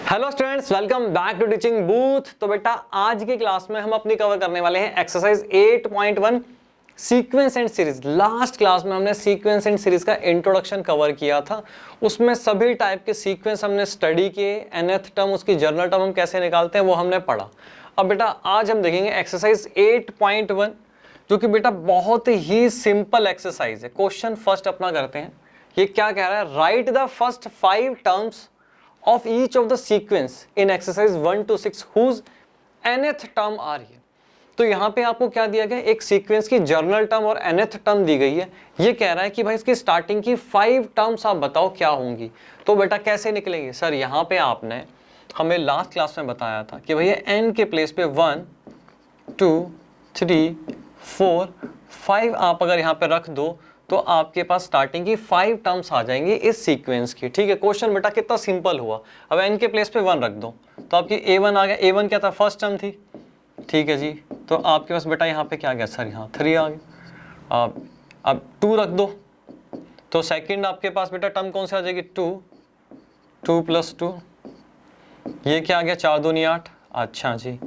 Hello students, welcome back to teaching booth. तो बेटा आज की क्लास में हम अपनी कवर करने वाले हैं exercise 8.1 sequence and series. Last class में हमने सीक्वेंस एंड सीरीज का इंट्रोडक्शन कवर किया था, उसमें सभी टाइप के सीक्वेंस हमने स्टडी किए, nth टर्म उसकी जर्नल टर्म हम कैसे निकालते हैं वो हमने पढ़ा। अब बेटा आज हम देखेंगे एक्सरसाइज 8.1 जो कि बेटा बहुत ही सिंपल एक्सरसाइज है। क्वेश्चन फर्स्ट अपना करते हैं। ये क्या कह रहा है, right the first 5 terms of each of the sequence in exercise 1 to 6 whose nth term are here। तो यहाँ पे आपको क्या दिया गया, एक सीक्वेंस की जर्नल टर्म और nth टर्म दी गई है। ये कह रहा है कि भाई इसकी स्टार्टिंग की 5 टर्म्स आप बताओ क्या होंगी। तो बेटा कैसे निकलेंगे सर, यहाँ पे आपने हमें लास्ट क्लास में बताया था कि भैया n के प्लेस पे 1 2 3 4 5 आप अगर यहाँ पे रख दो तो आपके पास स्टार्टिंग की 5 टर्म्स आ जाएंगी इस सीक्वेंस की। ठीक है, क्वेश्चन बेटा कितना सिंपल हुआ। अब n के प्लेस पे 1 रख दो तो आपकी a1 आ गया। a1 क्या था, फर्स्ट टर्म थी। ठीक है जी, तो आपके पास बेटा यहाँ पे क्या आ गया सर, यहाँ 3 आ गया। अब 2 रख दो तो सेकंड आपके पास बेटा टर्म कौन सी आ जाएगी, 2 2 + 2, ये क्या आ गया, 4 दूनी 8। अच्छा जी,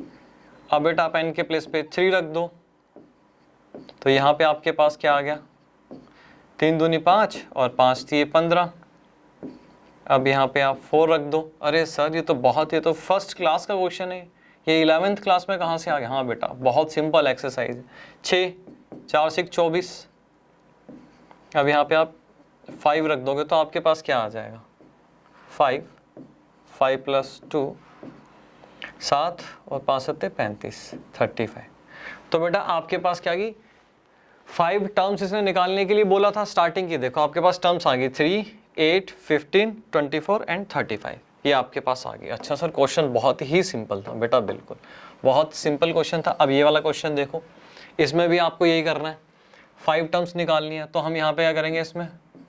अब बेटा आप n के प्लेस पे 3 रख दो तो यहाँ पे आपके पास क्या आ गया, 3 दूनी 5 और 5 थी 15। अब यहाँ पे आप 4 रख दो। अरे सर ये तो फर्स्ट क्लास का क्वेश्चन है, ये 11th क्लास में कहाँ से आ गया। हाँ बेटा बहुत सिंपल एक्सरसाइज है। 6 4 6 24। अब यहाँ पे आप 5 रख दोगे तो आपके पास क्या आ जाएगा, 5 5 + 2 7 और 5 7 35 35। तो बेटा आपके पास क्या गई, 5 टर्म्स इसने निकालने के लिए बोला था स्टार्टिंग की। देखो आपके पास टर्म्स आ गई 3 8 15 24 एंड 35, ये आपके पास आ गई। अच्छा सर क्वेश्चन बहुत ही सिंपल था बेटा, बिल्कुल बहुत सिंपल क्वेश्चन था। अब ये वाला क्वेश्चन देखो, इसमें भी आपको यही करना है, 5 टर्म्स निकालनी है। तो हम यहाँ पे क्या करेंगे इसमें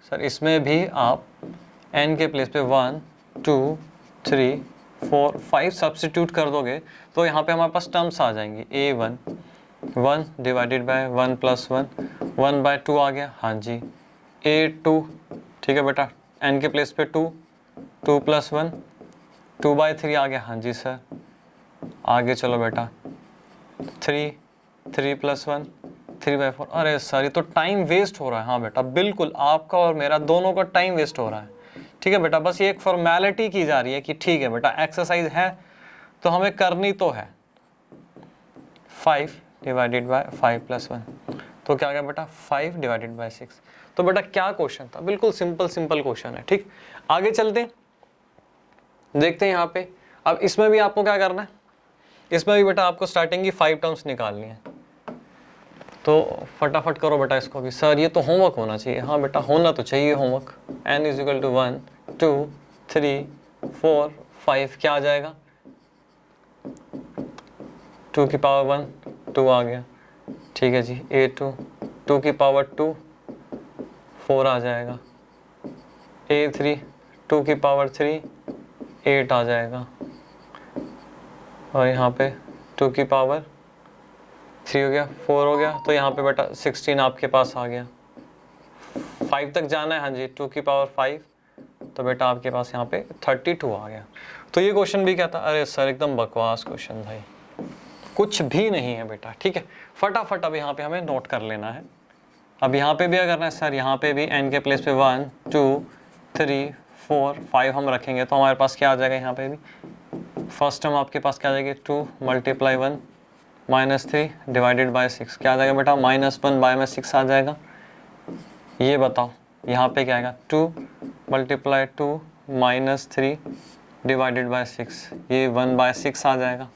सर, इसमें भी आप n के प्लेस पे 1 2 3 4 5 सब्स्टिट्यूट कर दोगे तो यहाँ पे हमारे पास टर्म्स आ जाएंगी। a1 1 डिवाइडेड बाय 1 + 1 1/2 आ गया। हाँ जी, a2 ठीक है बेटा, n के प्लेस पे 2 2 + 1 2/3 आ गया। हाँ जी सर, आगे चलो बेटा 3 3 + 1 3/4। अरे सर ये तो टाइम वेस्ट हो रहा है। हाँ बेटा बिल्कुल, आपका और मेरा दोनों का टाइम वेस्ट हो रहा है। ठीक है बेटा, बस ये एक फॉर्मेलिटी की जा रही है कि ठीक है बेटा एक्सरसाइज है तो हमें करनी तो है। 5 डिवाइडेड बाय 5 + 1 तो क्या आ गया बेटा, 5 डिवाइडेड बाय 6। तो बेटा क्या क्वेश्चन था, बिल्कुल सिंपल क्वेश्चन है। ठीक, आगे चलते हैं, देखते हैं यहाँ पे। अब इसमें भी आपको क्या करना है, इसमें भी बेटा आपको स्टार्टिंग की 5 टर्म्स निकालनी है। तो फटाफट करो बेटा इसको भी। सर ये तो होमवर्क होना चाहिए। हाँ बेटा होना तो चाहिए होमवर्क। n = 1 2 3 4 5 क्या आ जाएगा, 2 की पावर 1 2 आ गया। ठीक है जी, a2 2 की पावर 2 4 आ जाएगा। a3 2 की पावर 3 8 आ जाएगा। और यहाँ पे 2 की पावर 3 हो गया, 4 हो गया। तो यहाँ पे बेटा 16 आपके पास आ गया। 5 तक जाना है। हाँ जी, 2 की पावर 5 तो बेटा आपके पास यहाँ पे 32 आ गया। तो ये क्वेश्चन भी क्या था, अरे सर एकदम बकवास क्वेश्चन भाई, कुछ भी नहीं है बेटा। ठीक है, फटाफट अब यहाँ पे हमें नोट कर लेना है। अब यहाँ पे भी क्या करना है सर, यहाँ पे भी n के प्लेस पे 1 2 3 4 5 हम रखेंगे तो हमारे पास क्या आ जाएगा, यहाँ पे भी फर्स्ट टर्म आपके पास क्या आ जाएगी, 2 × 1 -3 डिवाइडेड बाय 6 क्या आ जाएगा बेटा, -1/6 आ जाएगा। ये बताओ यहाँ पे क्या आएगा, 2 × 2 -3 डिवाइडेड बाय 6, ये 1/6 आ जाएगा।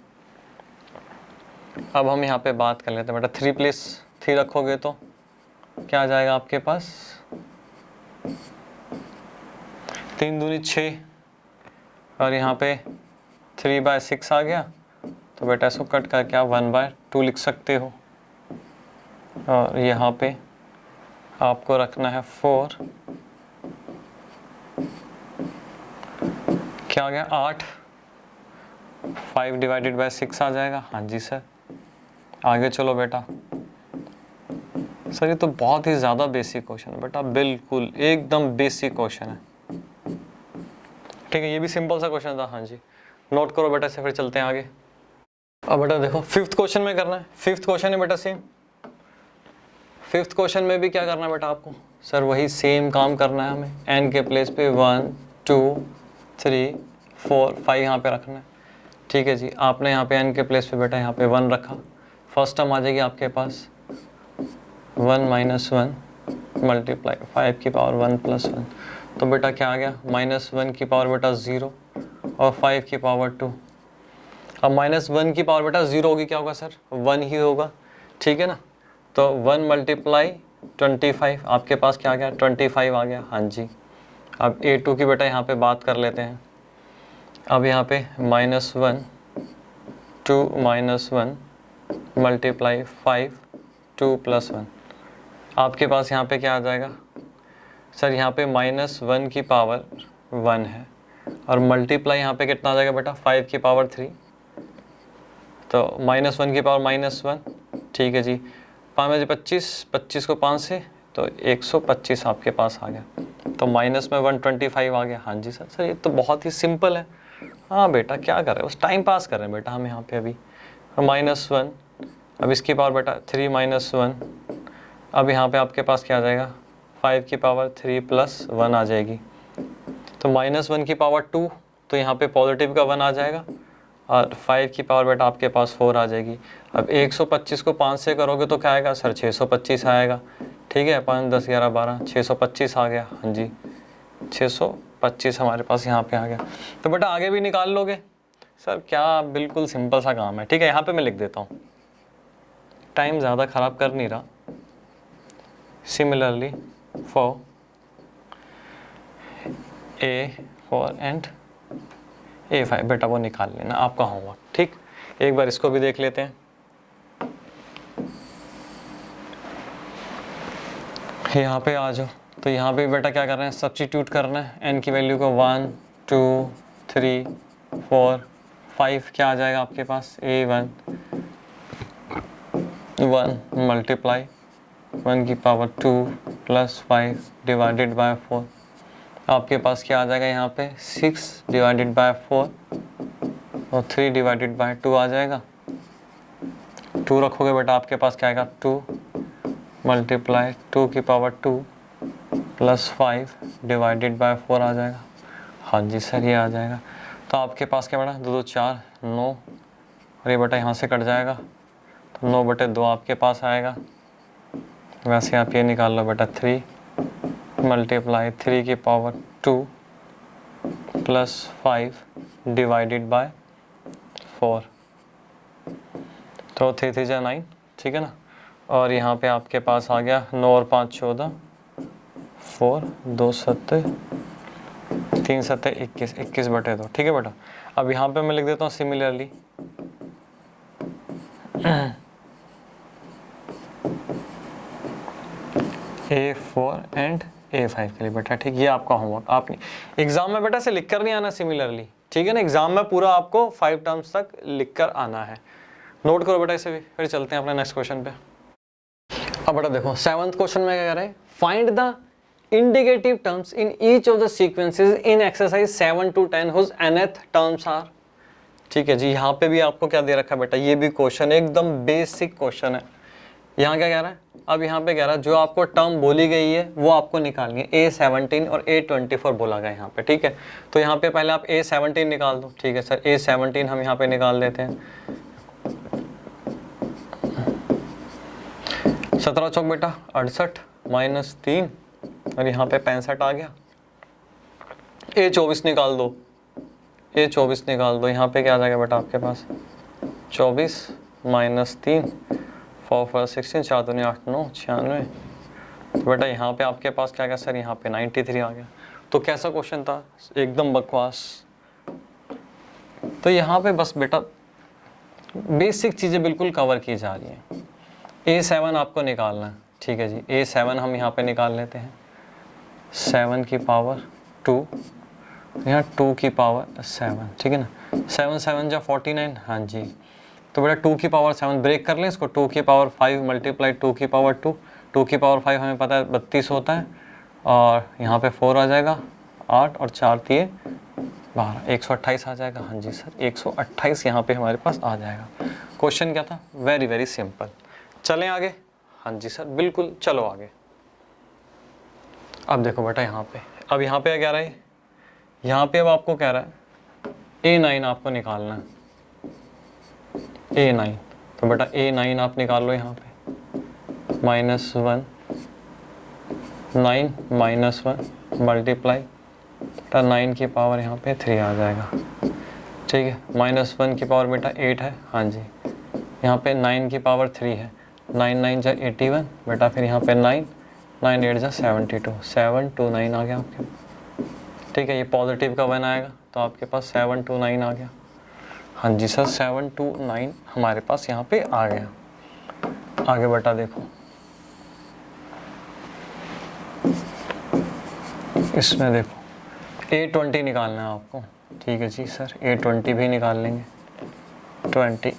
अब हम यहाँ पे बात कर लेते हैं बेटा, 3 + 3 रखोगे तो क्या आ जाएगा आपके पास, 3 दूनी 6 और यहाँ पे 3/6 आ गया। तो बेटा इसको कट करके आप 1/2 लिख सकते हो। और यहाँ पे आपको रखना है 4, क्या आ गया 8, 5 डिवाइडेड बाय 6 आ जाएगा। हाँ जी सर, आगे चलो बेटा। सर ये तो बहुत ही ज़्यादा बेसिक क्वेश्चन है बेटा, बिल्कुल एकदम बेसिक क्वेश्चन है। ठीक है, ये भी सिंपल सा क्वेश्चन था। हाँ जी, नोट करो बेटा, से फिर चलते हैं आगे। अब बेटा देखो फिफ्थ क्वेश्चन में करना है, फिफ्थ क्वेश्चन है बेटा सेम। फिफ्थ क्वेश्चन में भी क्या करना है बेटा आपको, सर वही सेम काम करना है हमें, n के प्लेस पे 1 2 3 4 5 यहाँ पे रखना है। ठीक है जी, आपने यहाँ पे n के प्लेस पे बेटा यहाँ पे 1 रखा, फर्स्ट टर्म आ जाएगी आपके पास 1 माइनस 1 मल्टीप्लाई 5 की पावर 1 प्लस 1, तो बेटा क्या आ गया माइनस 1 की पावर बेटा 0 और 5 की पावर 2। अब माइनस 1 की पावर बेटा 0 होगी, क्या होगा सर 1 ही होगा, ठीक है ना। तो 1 मल्टीप्लाई 25, आपके पास क्या आ गया 25 आ गया, हाँ जी। अब a2 की बेटा यहाँ पे बात कर लेते हैं। अब यहाँ पे माइनस 1 2 माइनस 1 मल्टीप्लाई 5 2 प्लस 1, आपके पास यहाँ पे क्या आ जाएगा सर, यहाँ पे माइनस 1 की पावर 1 है और मल्टीप्लाई यहाँ पे कितना आ जाएगा बेटा 5 की पावर 3, तो माइनस 1 की पावर माइनस 1, ठीक है जी। 5 में 25, 25 को 5 से तो 125 आपके पास आ गया, तो माइनस में 125 आ गया, हाँ जी सर। सर ये तो बहुत ही सिंपल है। हाँ बेटा क्या कर रहे हैं, बस टाइम पास कर रहे हैं बेटा हम यहाँ पे अभी। माइनस 1, अब इसकी पावर बेटा 3 माइनस 1, अब यहाँ पे आपके पास क्या आ जाएगा 5 की पावर 3 प्लस 1 आ जाएगी, तो माइनस 1 की पावर 2, तो यहाँ पे पॉजिटिव का 1 आ जाएगा और 5 की पावर बेटा आपके पास 4 आ जाएगी। अब 125 को 5 से करोगे तो क्या आएगा सर 625 आएगा, ठीक है। 5 10 11 12 625 आ गया, हाँ जी 625 हमारे पास यहाँ पे आ गया। तो बेटा आगे भी निकाल लोगे सर, क्या बिल्कुल सिंपल सा काम है, ठीक है। यहाँ पे मैं लिख देता हूँ, टाइम ज़्यादा ख़राब कर नहीं रहा। Similarly for A4 and A5 बेटा वो निकाल लेना, आपका होमवर्क, ठीक। एक बार इसको भी देख लेते हैं। यहाँ पे आ जाओ, तो यहाँ पे बेटा क्या कर रहे हैं, सब्स्टिट्यूट करना है। n की वैल्यू को 1 2 3 4 5 क्या आ जाएगा आपके पास A1 1 मल्टीप्लाई 1 की पावर 2 प्लस 5 डिवाइडेड बाय 4, आपके पास क्या आ जाएगा यहाँ पे 6 डिवाइडेड बाय 4 और 3 डिवाइडेड बाय 2 आ जाएगा। 2 रखोगे बेटा आपके पास क्या आएगा 2 मल्टीप्लाई 2 की पावर 2 प्लस 5 डिवाइडेड बाय 4 आ जाएगा, हाँ जी सर ये आ जाएगा। तो आपके पास क्या बेटा 2 2 4 9 और ये बेटा यहाँ से कट जाएगा, तो 9/2 आपके पास आएगा। वैसे आप ये निकाल लो बेटा 3 मल्टीप्लाई 3 की पावर 2 प्लस 5 डिवाइडेड बाय 4, तो 3 3 जा 9, ठीक है ना। और यहाँ पे आपके पास आ गया 9 और 5 14 4 2 7 3 7 21 21/2, ठीक है बेटा। अब यहाँ पे मैं लिख देता हूँ सिमिलरली A4 एंड A5 के लिए बेटा, ठीक। ये आपका होमवर्क, आपने एग्जाम में बेटा से लिख कर नहीं आना सिमिलरली, ठीक है ना। एग्जाम में पूरा आपको 5 टर्म्स तक लिख कर आना है। नोट करो बेटा इसे भी, फिर चलते हैं अपने नेक्स्ट क्वेश्चन पे। अब बेटा देखो 7th क्वेश्चन में क्या कह रहे हैं, find the indicative terms in each of the sequences in exercise 7 to 10 whose nth terms are. ठीक है जी, यहाँ पे भी आपको क्या दे रखा है बेटा, ये भी क्वेश्चन एकदम बेसिक क्वेश्चन है। यहाँ क्या कह रहा है, अब यहाँ पे कह रहा है जो आपको टर्म बोली गई है वो आपको निकालनी है। A17 और A24 बोला गया यहाँ पे, ठीक है। तो यहाँ पे पहले आप A17 निकाल दो, ठीक है सर। A17 हम यहाँ पे निकाल देते हैं। 17 चौक बेटा 68 माइनस 3 और यहाँ पे 65 आ गया। A24 निकाल दो, A24 निकाल दो, यहाँ पे क्या आ जाएगा बेटा आपके पास 24 माइनस 3 4 4 16 4 दूनी 8 9 96। तो बेटा यहाँ पे आपके पास क्या आ गया सर, यहाँ पे 93 आ गया। तो कैसा क्वेश्चन था, एकदम बकवास। तो यहाँ पे बस बेटा बेसिक चीज़ें बिल्कुल कवर की जा रही हैं। A7 आपको निकालना है, ठीक है जी। A7 हम यहाँ पे निकाल लेते हैं, 7 की पावर 2, यहाँ 2 की पावर 7, ठीक है ना। 7 7 जा 49, हाँ जी। तो बेटा 2 की पावर 7 ब्रेक कर लें इसको, 2 की पावर 5 मल्टीप्लाई 2 की पावर 2, 2 की पावर 5 हमें पता है 32 होता है, और यहाँ पे 4 आ जाएगा 8 और 4 दिए 12 128 आ जाएगा। हाँ जी सर 128 यहाँ पे हमारे पास आ जाएगा। क्वेश्चन क्या था? Very very simple. चलें आगे। हाँ जी सर बिल्कुल, चलो आगे। अब देखो बेटा यहाँ पे, अब यहाँ पे क्या कह रहा है, यहाँ पे अब आपको कह रहा है A9 आपको निकालना है, A9। तो बेटा A9 आप निकाल लो यहाँ पे, -1 9 -1 मल्टीप्लाई 9 की पावर यहाँ पे 3 आ जाएगा। ठीक है, -1 की पावर बेटा 8 है। हाँ जी, यहाँ पे 9 की पावर 3 है, 9 9 जा 81 बेटा, फिर यहाँ पे 9 9 8 जा 72 729 आ गया आपके। ठीक है, ये पॉजिटिव का 1 आएगा तो आपके पास 729 आ गया। हाँ जी सर 729 हमारे पास यहाँ पे आ गया। आगे बेटा देखो, इसमें देखो A20 निकालना है आपको। ठीक है जी सर, A20 भी निकाल लेंगे। 20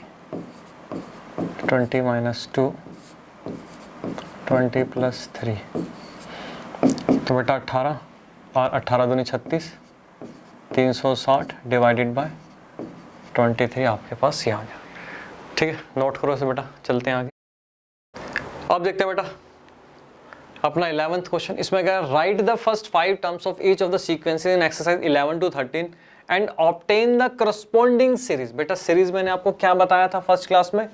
20 - 2 20 + 3 तो बेटा 18 और 18 दूनी 36 360 डिवाइडेड बाय 23 आपके पास ये आ गया। ठीक है, नोट करो इसे बेटा, चलते हैं आगे। अब देखते हैं बेटा अपना 11th क्वेश्चन। इसमें क्या है, right the first 5 terms of each of the sequences in exercise 11 to 13 and obtain the corresponding series. बेटा सीरीज मैंने आपको क्या बताया था फर्स्ट क्लास में,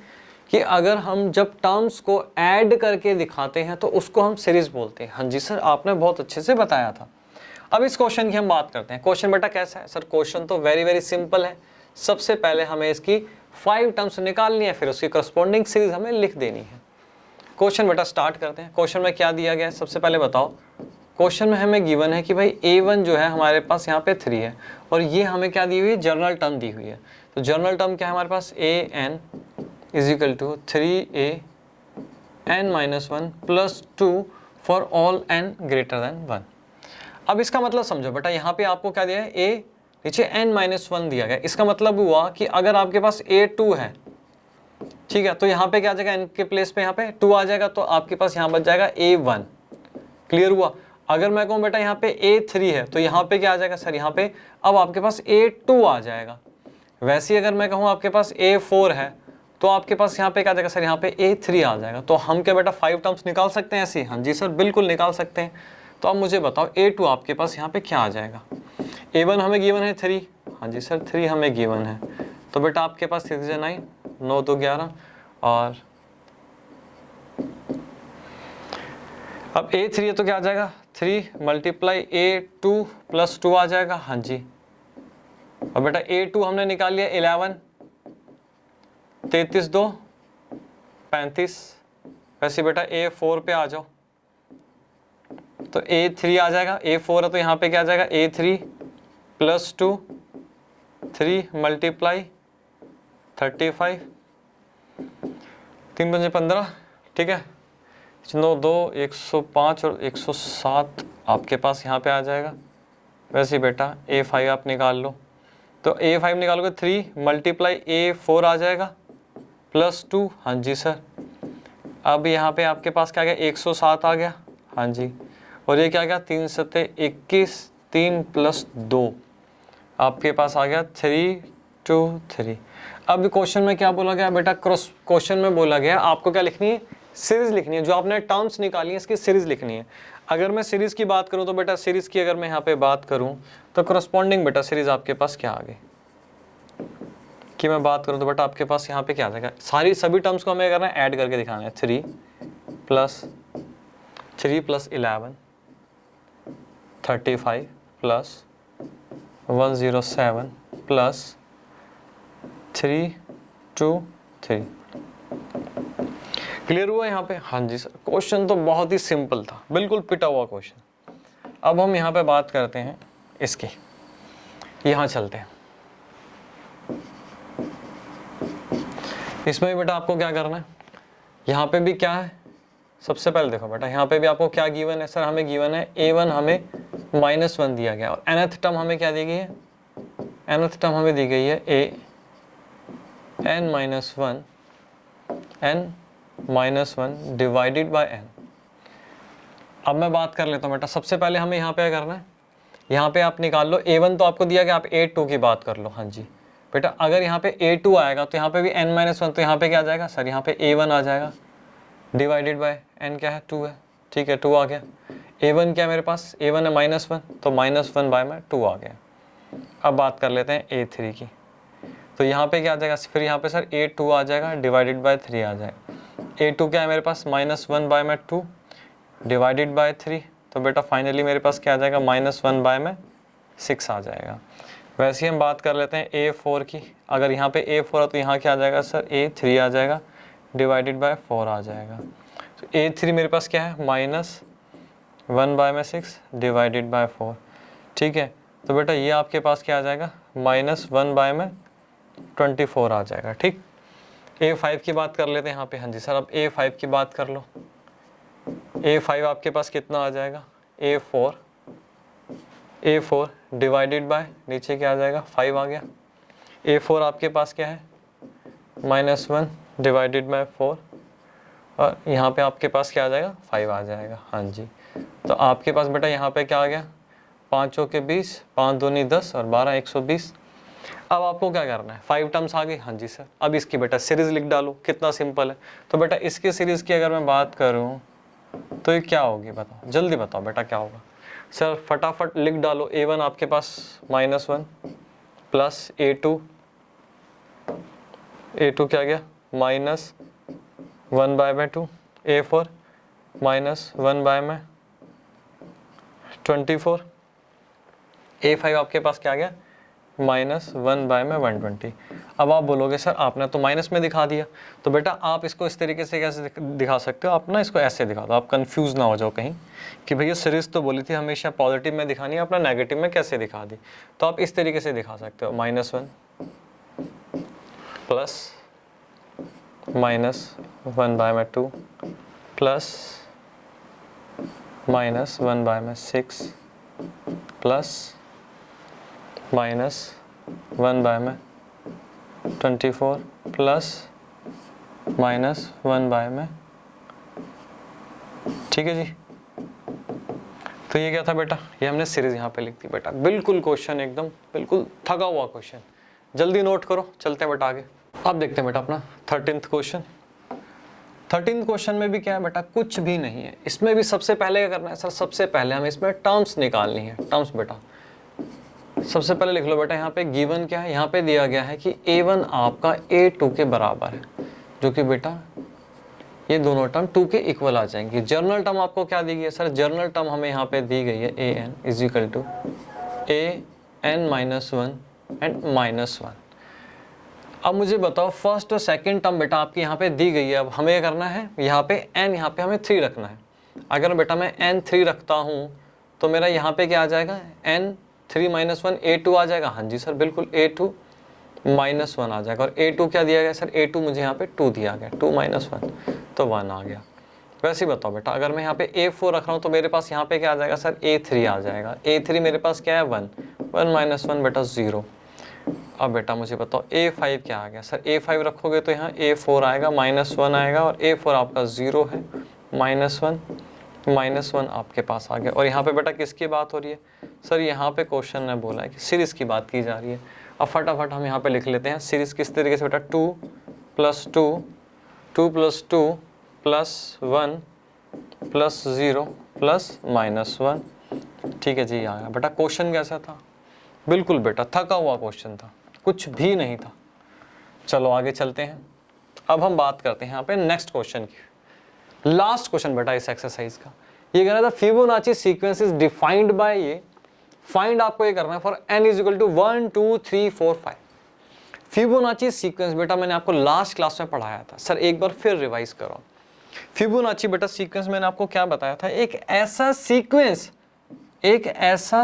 कि अगर हम जब टर्म्स को ऐड करके दिखाते हैं तो उसको हम सीरीज बोलते हैं। हाँ जी सर, आपने बहुत अच्छे से बताया था। अब इस क्वेश्चन की हम बात करते हैं। क्वेश्चन बेटा कैसा है सर? क्वेश्चन तो वेरी वेरी सिंपल है। सबसे पहले हमें इसकी 5 टर्म्स निकालनी है, फिर उसकी करस्पॉन्डिंग सीरीज हमें लिख देनी है। क्वेश्चन बेटा स्टार्ट करते हैं। क्वेश्चन में क्या दिया गया है सबसे पहले बताओ। क्वेश्चन में हमें गिवन है कि भाई A1 जो है हमारे पास यहाँ पे 3 है, और ये हमें क्या दी हुई है, जर्नल टर्म दी हुई है। तो जर्नल टर्म क्या है हमारे पास, AN = 3AN-1 + 2 for all n greater than 1। अब इसका मतलब समझो बेटा, यहाँ पे आपको क्या दिया है, A नीचे n-1 दिया गया। इसका मतलब हुआ कि अगर आपके पास A2 है, ठीक है, तो यहाँ पे क्या आ जाएगा, n के प्लेस पे यहाँ पे 2 आ जाएगा, तो आपके पास यहाँ बच जाएगा A1। क्लियर हुआ? अगर मैं कहूँ बेटा यहाँ पे A3 है, तो यहाँ पे क्या आ जाएगा सर, यहाँ पे अब आपके पास A2 आ जाएगा। वैसे ही अगर मैं कहूँ आपके पास A4 है, तो आपके पास यहाँ पे क्या आ जाएगा सर, यहाँ पे A3 आ जाएगा। तो हम क्या बेटा 5 टर्म्स निकाल सकते हैं ऐसे? हाँ जी सर बिल्कुल निकाल सकते हैं। तो अब मुझे बताओ A2 आपके पास यहाँ पे क्या आ जाएगा? A1 हमें गिवन है 3, हाँ जी सर 3 हमें गिवन है, तो बेटा आपके पास 3 से 9 9 2 11, और अब A3 है तो क्या आ जाएगा, 3 × A2 + 2 आ जाएगा। हाँ जी, और बेटा A2 हमने निकाल लिया 11, 33 2 35। वैसे बेटा A4 पे आ जाओ, तो A3 आ जाएगा। A4 है तो यहाँ पे क्या आ जाएगा, A3 + 2 3 × 35 3 × 15, ठीक है, 9 2 105 और 107 आपके पास यहाँ पे आ जाएगा। वैसे बेटा A5 आप निकाल लो, तो A5 निकालोगे 3 × A4 आ जाएगा +2। हाँ जी सर, अब यहाँ पे आपके पास क्या आ गया, 107 आ गया। हाँ जी, और ये क्या आ गया, 3 × 21 3 + 2 आपके पास आ गया 3 2 3। अब क्वेश्चन में क्या बोला गया बेटा, क्वेश्चन में बोला गया आपको क्या लिखनी है, सीरीज लिखनी है। जो आपने टर्म्स निकाली है इसकी सीरीज लिखनी है। अगर मैं सीरीज की बात करूं तो बेटा सीरीज की अगर मैं यहाँ पे बात करूं तो करस्पॉन्डिंग बेटा सीरीज आपके पास क्या आ गई, कि मैं बात करूं तो बेटा आपके पास यहाँ पे क्या आ जाएगा, सभी टर्म्स को हमें करना है ऐड करके दिखाना है। 3 + 11 35 + 107 + 3 2 3। क्लियर हुआ यहाँ पे? हाँ जी सर, क्वेश्चन तो बहुत ही सिंपल था, बिल्कुल पिटा हुआ क्वेश्चन। अब हम यहाँ पे बात करते हैं इसकी, यहाँ चलते हैं। इसमें बेटा आपको क्या करना है, यहाँ पे भी क्या है, सबसे पहले देखो बेटा यहाँ पे भी आपको क्या गिवन है सर, हमें गिवन है A1 हमें -1 दिया गया, और nth टर्म हमें क्या दी गई है, nth टर्म हमें दी गई है n-1 डिवाइडेड बाय n। अब मैं बात कर लेता हूँ बेटा, सबसे पहले हमें यहाँ पे क्या करना है, यहाँ पे आप निकाल लो A1 तो आपको दिया कि आप A2 की बात कर लो। हाँ जी बेटा, अगर यहाँ पे A2 आएगा तो यहाँ पे भी n-1, तो यहाँ पे क्या आ जाएगा सर, यहाँ पे A1 आ जाएगा डिवाइडेड बाय n क्या है 2 है, ठीक है 2 आ गया। A1 क्या है मेरे पास, A1 है -1, तो -1 बाय में 2 आ गया। अब बात कर लेते हैं A3 की, तो यहाँ पे क्या आ जाएगा, फिर यहाँ पे सर A2 आ जाएगा डिवाइडेड बाय 3 आ जाएगा। A2 क्या है मेरे पास, -1 बाय में 2 डिवाइडेड बाय 3, तो बेटा फाइनली मेरे पास क्या आ जाएगा, -1 बाय में 6 आ जाएगा। वैसे ही हम बात कर लेते हैं A4 की, अगर यहाँ पे A4 है तो यहाँ क्या आ जाएगा सर, A3 आ जाएगा डिवाइडेड बाय 4 आ जाएगा। तो A3 मेरे पास क्या है, -1 बाय में 6 डिवाइडेड बाय 4, ठीक है। तो बेटा ये आपके पास क्या आ जाएगा, -1 बाय में 24 आ जाएगा, ठीक। A5 की बात कर लेते हैं यहाँ पे। हाँ जी सर, अब A5 की बात कर लो। A5 आपके पास कितना आ जाएगा, A4 डिवाइडेड बाय, नीचे क्या आ जाएगा 5 आ गया। A4 आपके पास क्या है, -1 डिवाइडेड बाय 4, और यहाँ पे आपके पास क्या आ जाएगा 5 आ जाएगा। हाँ जी, तो आपके पास बेटा यहाँ पे क्या आ गया, 5 के 20, 5 दूनी 10 और 12 120। अब आपको क्या करना है, 5 टर्म्स आ गई। हाँ जी सर, अब इसकी बेटा सीरीज लिख डालो, कितना सिंपल है। तो बेटा इसकी सीरीज की अगर मैं बात करूँ तो ये क्या होगी, बताओ जल्दी बताओ बेटा क्या होगा। सर फटाफट लिख डालो, A1 आपके पास -1 प्लस A2 क्या गया, -1 बाय में 2, A4 -1 बाय में 24, A5 आपके पास क्या आ गया, -1 बाय में 120। अब आप बोलोगे सर आपने तो माइनस में दिखा दिया, तो बेटा आप इसको इस तरीके से कैसे दिखा सकते हो, आप ना इसको ऐसे दिखा दो, आप कंफ्यूज ना हो जाओ कहीं कि भैया सीरीज तो बोली थी हमेशा पॉजिटिव में दिखानी है, अपना नेगेटिव में कैसे दिखा दी। तो आप इस तरीके से दिखा सकते हो, -1 प्लस -1 बाय में 2 प्लस -1 बाय में 6 प्लस -1 बाय में 24 प्लस -1 बाय में, ठीक है जी। तो ये क्या था बेटा, ये हमने सीरीज यहाँ पे लिख दी बेटा, बिल्कुल क्वेश्चन एकदम बिल्कुल थका हुआ क्वेश्चन, जल्दी नोट करो, चलते हैं बेटा आगे। अब देखते हैं बेटा अपना 13th क्वेश्चन। 13th क्वेश्चन में भी क्या है बेटा, कुछ भी नहीं है, इसमें भी सबसे पहले क्या करना है सर, सबसे पहले हमें इसमें टर्म्स निकालनी है। टर्म्स बेटा सबसे पहले लिख लो बेटा, यहाँ पे गिवन क्या है, यहाँ पे दिया गया है कि A1 आपका A2 के बराबर है, जो कि बेटा ये दोनों टर्म 2 के इक्वल आ जाएंगी। जर्नल टर्म आपको क्या दी गई है सर, जर्नल टर्म हमें यहाँ पे दी गई है AN is equal to AN-1 and -1। अब मुझे बताओ फर्स्ट और सेकंड टर्म बेटा आपकी यहाँ पे दी गई है, अब हमें करना है यहाँ पे n, यहाँ पे हमें 3 रखना है। अगर बेटा मैं n3 रखता हूँ तो मेरा यहाँ पे क्या आ जाएगा, n3 -1 A2 आ जाएगा। हाँ जी सर बिल्कुल, A2 -1 आ जाएगा, और A2 क्या दिया गया सर, A2 मुझे यहाँ पे 2 दिया गया, 2 -1 तो 1 आ गया। वैसे ही बताओ बेटा, अगर मैं यहाँ पे A4 रख रहा हूँ तो मेरे पास यहाँ पे क्या आ जाएगा सर, A3 आ जाएगा। A3 मेरे पास क्या है 1 -1 बेटा 0। अब बेटा मुझे बताओ A5 क्या आ गया सर, A5 रखोगे तो यहाँ A4 आएगा, -1 आएगा, और A4 आपका 0 है, -1 आपके पास आ गया। और यहाँ पे बेटा किसकी बात हो रही है सर, यहाँ पे क्वेश्चन ने बोला है कि सीरीज की बात की जा रही है। अब फटाफट हम यहाँ पे लिख लेते हैं सीरीज किस तरीके से बेटा, 2 + 2 2 + 2 + 1 + 0 + -1, ठीक है जी आ गया। बेटा क्वेश्चन कैसा था, बिल्कुल बेटा थका हुआ क्वेश्चन था, कुछ भी नहीं था। चलो आगे चलते हैं। अब हम बात करते हैं यहाँ पे नेक्स्ट क्वेश्चन की, लास्ट क्वेश्चन बेटा इस एक्सरसाइज का। ये कहना था Fibonacci sequence is defined by, ये फाइंड आपको ये करना है फॉर n = 1 2 3 4 5। फिबोनाची सीक्वेंस बेटा मैंने आपको लास्ट क्लास में पढ़ाया था सर, एक बार फिर रिवाइज करो। फिबोनाची बेटा सीक्वेंस मैंने आपको क्या बताया था, एक ऐसा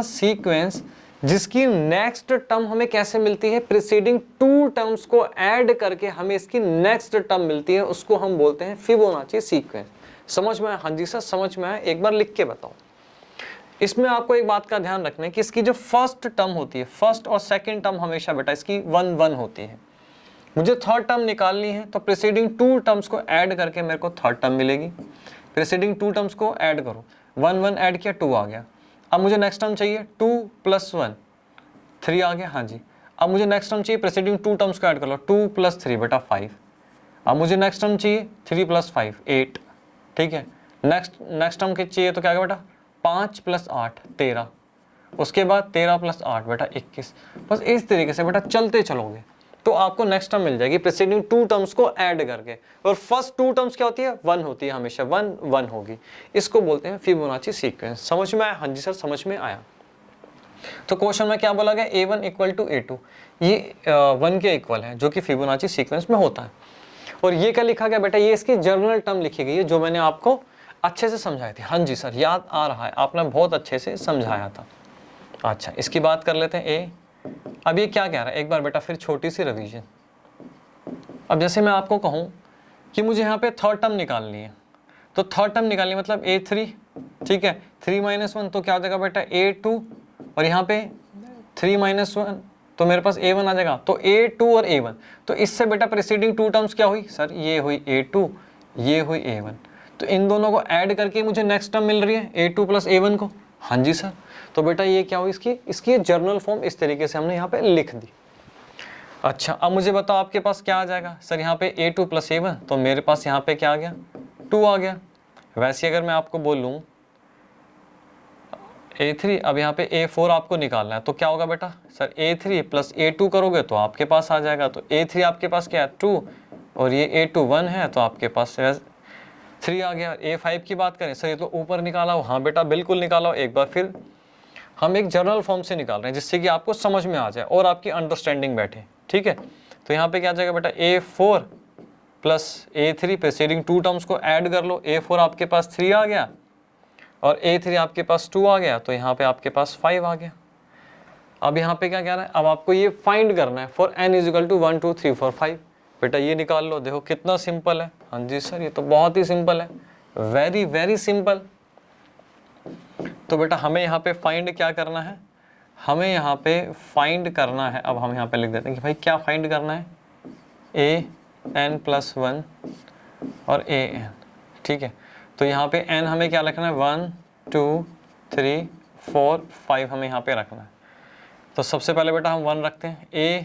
सीक्वेंस जिसकी नेक्स्ट टर्म हमें कैसे मिलती है, प्रीसीडिंग 2 टर्म्स को ऐड करके हमें इसकी नेक्स्ट टर्म मिलती है, उसको हम बोलते हैं फिबोनाची सीक्वेंस। समझ में आया? हाँ जी सर समझ में आया, एक बार लिख के बताओ। इसमें आपको एक बात का ध्यान रखना है कि इसकी जो फर्स्ट टर्म होती है, फर्स्ट और सेकंड टर्म हमेशा बेटा इसकी 1 1 होती है। मुझे थर्ड टर्म निकालनी है तो प्रीसीडिंग 2 टर्म्स को ऐड करके मेरे को थर्ड टर्म मिलेगी। प्रीसीडिंग 2 टर्म्स को ऐड करो, 1 1 ऐड किया 2 आ गया। अब मुझे नेक्स्ट टर्म चाहिए 2 + 1, 3 आ गया, हाँ जी। अब मुझे नेक्स्ट टर्म चाहिए, प्रेसिडिंग 2 टर्म्स को ऐड कर लो, 2 + 3 बेटा 5। अब मुझे नेक्स्ट टर्म चाहिए 3 + 5 8, ठीक है। नेक्स्ट टर्म के चाहिए तो क्या होगा बेटा 5 + 8 13, उसके बाद 13 + 8 बेटा 21। बस इस तरीके से बेटा चलते चलोगे तो आपको नेक्स्ट टर्म मिल जाएगी प्रीसीडिंग 2 टर्म्स को ऐड करके। और फर्स्ट 2 टर्म्स क्या होती है 1 होती है, हमेशा 1 1 होगी। इसको बोलते हैं फिबोनाची सीक्वेंस। समझ में आया? हाँ जी सर समझ में आया। तो क्वेश्चन में क्या बोला गया A1 = A2, ये 1 के इक्वल है जो कि फिबोनाची सीक्वेंस में होता है। और ये क्या लिखा गया बेटा, ये इसकी जर्नल टर्म लिखी गई है जो मैंने आपको अच्छे से समझाई थी। हाँ जी सर याद आ रहा है, आपने बहुत अच्छे से समझाया था। अच्छा इसकी बात कर लेते हैं ए। अब ये क्या कह रहा है, एक बार बेटा फिर छोटी सी रिवीजन। अब जैसे मैं आपको कहूँ कि मुझे यहाँ पे थर्ड टर्म निकालनी है, तो थर्ड टर्म निकालनी मतलब A3, ठीक है। 3 - 1 तो क्या हो जाएगा बेटा A2, और यहाँ पे 3 - 1 तो मेरे पास A1 आ जाएगा। तो A2 और A1, तो इससे बेटा प्रीसीडिंग 2 टर्म्स क्या हुई सर, ये हुई A2, ये हुई A1। तो इन दोनों को ऐड करके मुझे नेक्स्ट टर्म मिल रही है A2 + A1 को। हाँ जी सर, तो बेटा ये क्या हुई, इसकी जर्नल फॉर्म इस तरीके से हमने यहाँ पे लिख दी। अच्छा अब मुझे बताओ आपके पास क्या आ जाएगा सर, यहाँ पे A2 + A1, तो मेरे पास यहाँ पे क्या आ गया 2 आ गया। वैसे अगर मैं आपको बोलूँ A3, अब यहाँ पे A4 आपको निकालना है, तो क्या होगा बेटा सर A3 + A2 करोगे तो आपके पास आ जाएगा। तो A3 आपके पास क्या है 2, और ये A2 1 है, तो आपके पास 3 आ गया। A5 की बात करें सर, ये तो ऊपर निकाला हो, हाँ बेटा बिल्कुल निकाला हो। एक बार फिर हम एक जनरल फॉर्म से निकाल रहे हैं जिससे कि आपको समझ में आ जाए और आपकी अंडरस्टैंडिंग बैठे, ठीक है। तो यहाँ पे क्या आ जाएगा बेटा A4 + A3, प्रीसीडिंग 2 टर्म्स को ऐड कर लो। A4 आपके पास 3 आ गया और A3 आपके पास 2 आ गया, तो यहाँ पे आपके पास 5 आ गया। अब यहाँ पे क्या कह रहा है, अब आपको ये फाइंड करना है फॉर n = 1 2 3 4 5। बेटा ये निकाल लो, देखो कितना सिंपल है। हाँ जी सर ये तो बहुत ही सिंपल है, वेरी वेरी सिंपल। तो बेटा हमें यहाँ पे फाइंड क्या करना है, हमें यहाँ पे फाइंड करना है, अब हम यहाँ पे लिख देते हैं कि भाई क्या फाइंड करना है, an + 1 और an, ठीक है। तो यहाँ पे n हमें क्या रखना है 1 2 3 4 5 हमें यहाँ पे रखना है। तो सबसे पहले बेटा हम 1 रखते हैं। a,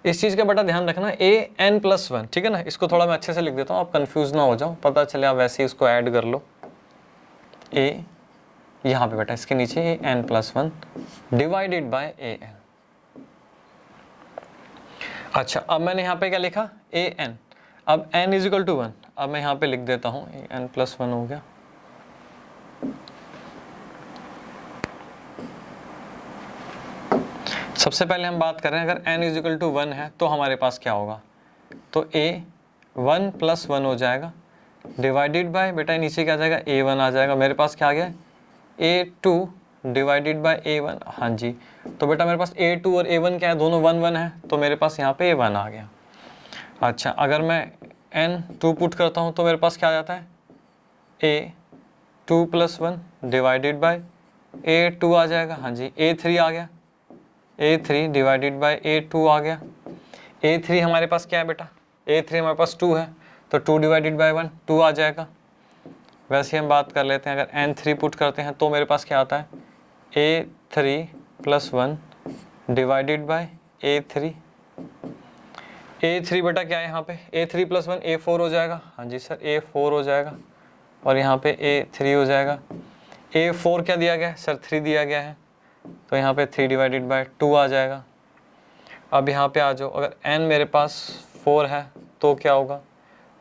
इस चीज़ का बेटा ध्यान रखना an + 1, ठीक है ना। इसको थोड़ा मैं अच्छे से लिख देता हूँ, आप कंफ्यूज ना हो जाओ, पता चले आप वैसे ही इसको ऐड कर लो। a यहाँ पे बेटा इसके नीचे an + 1 डिवाइडेड बाय an। अच्छा अब मैंने यहाँ पे क्या लिखा an, अब n = 1, अब मैं यहाँ पे लिख देता हूँ an + 1 हो गया। सबसे पहले हम बात कर रहे हैं, अगर n = 1 है तो हमारे पास क्या होगा, तो A1 + 1 हो जाएगा डिवाइडेड बाय, बेटा नीचे क्या आ जाएगा A1 आ जाएगा। मेरे पास क्या आ गया A2 डिवाइडेड बाय A1, हाँ जी। तो बेटा मेरे पास A2 और A1 क्या है, दोनों 1 1 है, तो मेरे पास यहाँ पे A1 आ गया। अच्छा अगर मैं n2 पुट करता हूँ तो मेरे पास क्या आ जाता है A2 + 1 डिवाइडेड बाय A2 आ जाएगा, हाँ जी। A3 आ गया, A3 डिवाइडेड बाय A2 आ गया। A3 हमारे पास क्या है बेटा, A3 हमारे पास 2 है, तो 2 डिवाइडेड बाय 1 2 आ जाएगा। वैसे हम बात कर लेते हैं, अगर n3 पुट करते हैं तो मेरे पास क्या आता है A3 + 1 divided by A3। A3 बेटा क्या है यहाँ पे A3 + 1 A4 हो जाएगा, हाँ जी सर A4 हो जाएगा, और यहाँ पे A3 हो जाएगा। A4 क्या दिया गया है सर 3 दिया गया है, तो यहाँ पे 3 डिवाइडेड बाय 2 आ जाएगा। अब यहाँ पे आ जाओ, अगर n मेरे पास 4 है तो क्या होगा,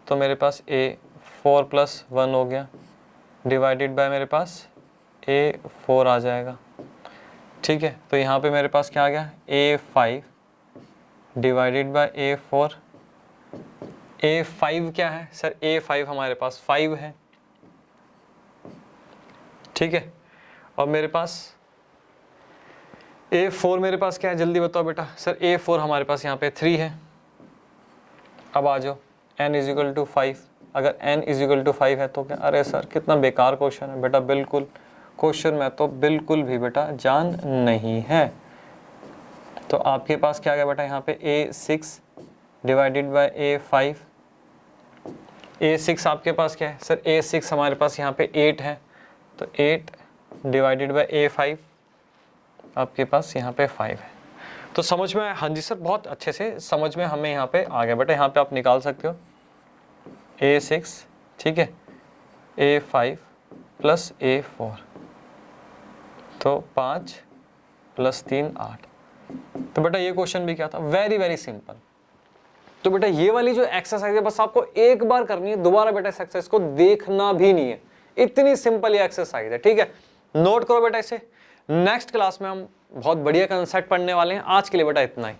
तो मेरे पास A4 + 1 हो गया डिवाइडेड बाय मेरे पास A4 आ जाएगा, ठीक है। तो यहाँ पे मेरे पास क्या आ गया A5 divided by A4। A5 क्या है सर, A5 हमारे पास 5 है, ठीक है। और मेरे पास A4 मेरे पास क्या है, जल्दी बताओ बेटा सर। A4 हमारे पास यहाँ पे 3 है। अब आ जाओ n = 5, अगर n = 5 है तो क्या, अरे सर कितना बेकार क्वेश्चन है बेटा, बिल्कुल क्वेश्चन में तो बिल्कुल भी बेटा जान नहीं है। तो आपके पास क्या आ गया बेटा यहाँ पे A6 divided by A5। A6 आपके पास क्या है सर, A6 हमारे पास यहाँ पे 8 है, तो 8 डिवाइडेड बाय A5, आपके पास यहाँ पे 5 है। तो समझ में आया? हाँ जी सर, बहुत अच्छे से समझ में हमें यहाँ पे आ गया बेटा। यहाँ पे आप निकाल सकते हो A6, ठीक है, A5 प्लस A4, तो 5 प्लस 3 8। तो बेटा ये क्वेश्चन भी क्या था, वेरी वेरी सिंपल। तो बेटा ये वाली जो एक्सरसाइज है बस आपको एक बार करनी है, दोबारा बेटा इस एक्सरसाइज को देखना भी नहीं है, इतनी सिंपल ये एक्सरसाइज है, ठीक है। नोट करो बेटा इसे। नेक्स्ट क्लास में हम बहुत बढ़िया कंसेप्ट पढ़ने वाले हैं। आज के लिए बेटा इतना ही।